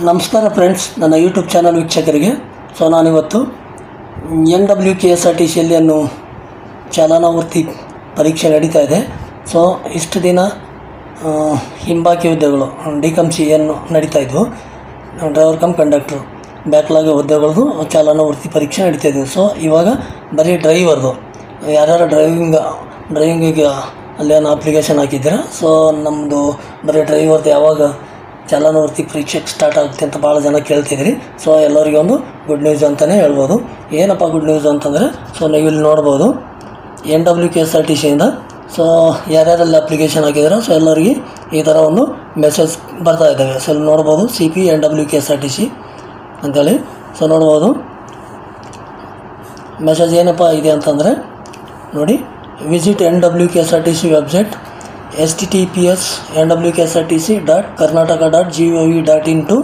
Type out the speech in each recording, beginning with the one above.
ನಮಸ್ಕಾರ ಫ್ರೆಂಡ್ಸ್, ನನ್ನ YouTube channel ವೀಕ್ಷಕರಿಗೆ. ಸೊ ನಾನಿವತ್ತು NWKSRTCಯಲ್ಲಿ ಅನ್ನೋ ಚಾಲನಾವರ್ತಿ ಪರೀಕ್ಷೆ ನಡೀತಾ ಇದೆ. ಸೊ ಇಷ್ಟು ದಿನ ಹಿಂಬಾಕಿ ಹುದ್ದೆಗಳು DCOM-C ಏನು ನಡೀತಾ ಇದ್ವು, ಡ್ರೈವರ್ ಕಮ್ ಕಂಡಕ್ಟ್ರು ಬ್ಯಾಕ್ಲಾಗ್ ಹುದ್ದೆಗಳದ್ದು ಚಾಲನಾವರ್ತಿ ಪರೀಕ್ಷೆ ನಡೀತಾ ಇದ್ವು. ಸೊ ಇವಾಗ ಬರೀ ಡ್ರೈವರ್ದು ಯಾರ್ಯಾರು ಡ್ರೈವಿಂಗಿಗೆ ಅಲ್ಲೇನು ಅಪ್ಲಿಕೇಶನ್ ಹಾಕಿದ್ದೀರಾ. ಸೊ ನಮ್ಮದು ಬರೀ ಡ್ರೈವರ್ದು ಯಾವಾಗ ಚಾಲನಾವರ್ತಿ ಪರೀಕ್ಷೆಗೆ ಸ್ಟಾರ್ಟ್ ಆಗುತ್ತೆ ಅಂತ ಭಾಳ ಜನ ಕೇಳ್ತಿದ್ರಿ. ಸೊ ಎಲ್ಲರಿಗೂ ಒಂದು ಗುಡ್ ನ್ಯೂಸ್ ಅಂತಲೇ ಹೇಳ್ಬೋದು. ಏನಪ್ಪ ಗುಡ್ ನ್ಯೂಸ್ ಅಂತಂದರೆ, ಸೊ ನೀವು ಇಲ್ಲಿ ನೋಡ್ಬೋದು NWKSRTCಯಿಂದ ಸೊ ಯಾರ್ಯಾರಲ್ಲಿ ಅಪ್ಲಿಕೇಶನ್ ಹಾಕಿದ್ದೀರಾ ಸೊ ಎಲ್ಲರಿಗೆ ಈ ಥರ ಒಂದು ಮೆಸೇಜ್ ಬರ್ತಾ ಇದ್ದಾವೆ. ಸೊ ಇಲ್ಲಿ ನೋಡ್ಬೋದು CP NWKSRTC ಅಂತೇಳಿ. ಸೊ ನೋಡ್ಬೋದು ಮೆಸೇಜ್ ಏನಪ್ಪ ಇದೆ ಅಂತಂದರೆ ನೋಡಿ, visit NWKSRTC website https://nwksrtc.karnataka.gov.in to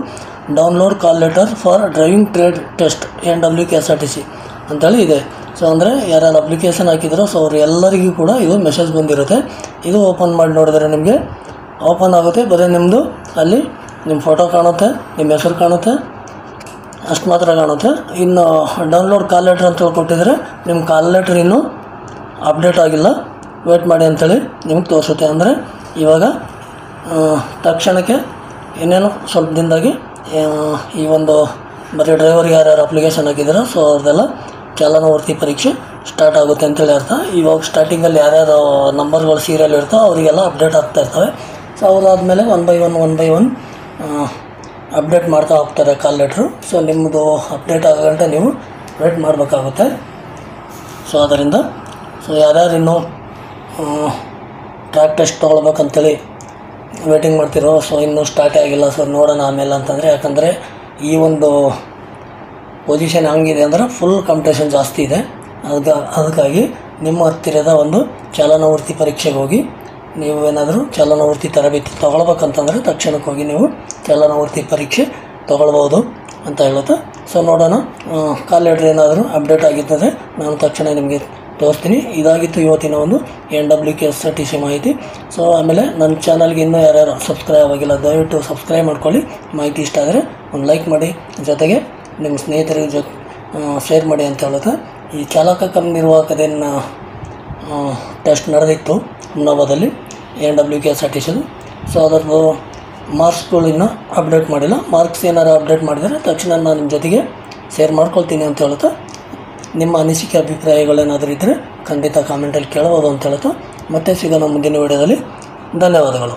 download call letter for driving trade test NWKSRTC ಅಂತೇಳಿ ಇದೆ. ಸೊ ಅಂದರೆ ಯಾರ್ಯಾರು ಅಪ್ಲಿಕೇಶನ್ ಹಾಕಿದ್ರು ಸೊ ಅವ್ರು ಎಲ್ಲರಿಗೂ ಕೂಡ ಇದು ಮೆಸೇಜ್ ಬಂದಿರುತ್ತೆ. ಇದು ಓಪನ್ ಮಾಡಿ ನೋಡಿದ್ರೆ ನಿಮಗೆ ಓಪನ್ ಆಗುತ್ತೆ. ಬರೀ ನಿಮ್ಮದು ಅಲ್ಲಿ ನಿಮ್ಮ ಫೋಟೋ ಕಾಣುತ್ತೆ, ನಿಮ್ಮ ಹೆಸರು ಕಾಣುತ್ತೆ, ಅಷ್ಟು ಮಾತ್ರ ಕಾಣುತ್ತೆ. ಇನ್ನು ಡೌನ್ಲೋಡ್ ಕಾಲ್ ಲೆಟರ್ ಅಂತ ಕೊಟ್ಟಿದ್ರೆ ನಿಮ್ಮ ಕಾಲ್ ಲೆಟರ್ ಇನ್ನೂ ಅಪ್ಡೇಟ್ ಆಗಿಲ್ಲ, ವೇಟ್ ಮಾಡಿ ಅಂಥೇಳಿ ನಿಮಗೆ ತೋರಿಸುತ್ತೆ. ಅಂದರೆ ಇವಾಗ ತಕ್ಷಣಕ್ಕೆ ಇನ್ನೇನು ಸ್ವಲ್ಪ ದಿನದಾಗಿ ಈ ಒಂದು ಬರೀ ಡ್ರೈವರ್ಗೆ ಯಾರ್ಯಾರು ಅಪ್ಲಿಕೇಶನ್ ಹಾಕಿದ್ದೀರೋ ಸೊ ಅವ್ರದ್ದೆಲ್ಲ ಚಾಲನಾವರ್ತಿ ಪರೀಕ್ಷೆ ಸ್ಟಾರ್ಟ್ ಆಗುತ್ತೆ ಅಂತೇಳಿ ಅರ್ಥ. ಇವಾಗ ಸ್ಟಾರ್ಟಿಂಗಲ್ಲಿ ಯಾರ್ಯಾರು ನಂಬರ್ಗಳು ಸೀರಿಯಲ್ ಇರ್ತೋ ಅವರಿಗೆಲ್ಲ ಅಪ್ಡೇಟ್ ಆಗ್ತಾ ಇರ್ತವೆ. ಸೊ ಅದಾದಮೇಲೆ ಒನ್ ಬೈ ಒನ್ ಅಪ್ಡೇಟ್ ಮಾಡ್ತಾ ಹೋಗ್ತಾರೆ ಕಾಲ್ ಲೆಟ್ರು. ಸೊ ನಿಮ್ಮದು ಅಪ್ಡೇಟ್ ಆಗೋ ಗಂಟೆ ನೀವು ವೇಟ್ ಮಾಡಬೇಕಾಗುತ್ತೆ. ಸೊ ಅದರಿಂದ ಸೊ ಯಾರ್ಯಾರು ಇನ್ನೂ ಟ್ರ್ಯಾಕ್ ಟೆಸ್ಟ್ ತೊಗೊಳ್ಬೇಕಂತೇಳಿ ವೇಟಿಂಗ್ ಮಾಡ್ತಿರೋ ಸೊ ಇನ್ನೂ ಸ್ಟಾರ್ಟೇ ಆಗಿಲ್ಲ ಸೊ ನೋಡೋಣ ಆಮೇಲೆ ಅಂತಂದರೆ, ಯಾಕಂದರೆ ಈ ಒಂದು ಪೊಸಿಷನ್ ಹಂಗಿದೆ ಅಂದರೆ ಫುಲ್ ಕಾಂಪಿಟೇಷನ್ ಜಾಸ್ತಿ ಇದೆ. ಅದಕ್ಕಾಗಿ ನಿಮ್ಮ ಹತ್ತಿರದ ಒಂದು ಚಾಲನಾವರ್ತಿ ಪರೀಕ್ಷೆಗೆ ಹೋಗಿ ನೀವು ಏನಾದರೂ ಚಾಲನಾವರ್ತಿ ತರಬೇತಿ ತೊಗೊಳ್ಬೇಕಂತಂದರೆ ತಕ್ಷಣಕ್ಕೆ ಹೋಗಿ ನೀವು ಚಾಲನಾವರ್ತಿ ಪರೀಕ್ಷೆ ತೊಗೊಳ್ಬೋದು ಅಂತ ಹೇಳುತ್ತೆ. ಸೊ ನೋಡೋಣ, ಕಾಲ್ ಲೆಟ್ರ್ ಏನಾದರೂ ಅಪ್ಡೇಟ್ ಆಗಿದ್ದರೆ ನಾನು ತಕ್ಷಣ ನಿಮಗೆ ತೋರಿಸ್ತೀನಿ. ಇದಾಗಿತ್ತು ಇವತ್ತಿನ ಒಂದು NWKSRTC ಮಾಹಿತಿ. ಸೊ ಆಮೇಲೆ ನನ್ನ ಚಾನಲ್ಗೆ ಇನ್ನೂ ಯಾರ್ಯಾರು ಸಬ್ಸ್ಕ್ರೈಬ್ ಆಗಿಲ್ಲ ದಯವಿಟ್ಟು ಸಬ್ಸ್ಕ್ರೈಬ್ ಮಾಡ್ಕೊಳ್ಳಿ. ಮಾಹಿತಿ ಇಷ್ಟ ಆದರೆ ಒಂದು ಲೈಕ್ ಮಾಡಿ, ಜೊತೆಗೆ ನಿಮ್ಮ ಸ್ನೇಹಿತರಿಗೆ ಶೇರ್ ಮಾಡಿ ಅಂತ ಹೇಳುತ್ತೆ. ಈ ಚಾಲಕ ಕಮ್ ನಿರ್ವಾಹಕದೇನು ಟೆಸ್ಟ್ ನಡೆದಿತ್ತು ಹುಮ್ನಾಬಾದಲ್ಲಿ NWKSRTCದು. ಸೊ ಅದರದ್ದು ಮಾರ್ಕ್ಸ್ಗಳು ಇನ್ನೂ ಅಪ್ಡೇಟ್ ಮಾಡಿಲ್ಲ. ಮಾರ್ಕ್ಸ್ ಏನಾರು ಅಪ್ಡೇಟ್ ಮಾಡಿದರೆ ತಕ್ಷಣ ನಾನು ನಿಮ್ಮ ಜೊತೆಗೆ ಶೇರ್ ಮಾಡ್ಕೊಳ್ತೀನಿ ಅಂತ ಹೇಳುತ್ತಾ, ನಿಮ್ಮ ಅನಿಸಿಕೆ ಅಭಿಪ್ರಾಯಗಳೇನಾದರೂ ಇದ್ದರೆ ಖಂಡಿತ ಕಾಮೆಂಟಲ್ಲಿ ಕೇಳ್ಬೋದು ಅಂತ ಹೇಳ್ತಾ ಮತ್ತೆ ಸಿಗೋಣ ಮುಂದಿನ ವಿಡಿಯೋದಲ್ಲಿ. ಧನ್ಯವಾದಗಳು.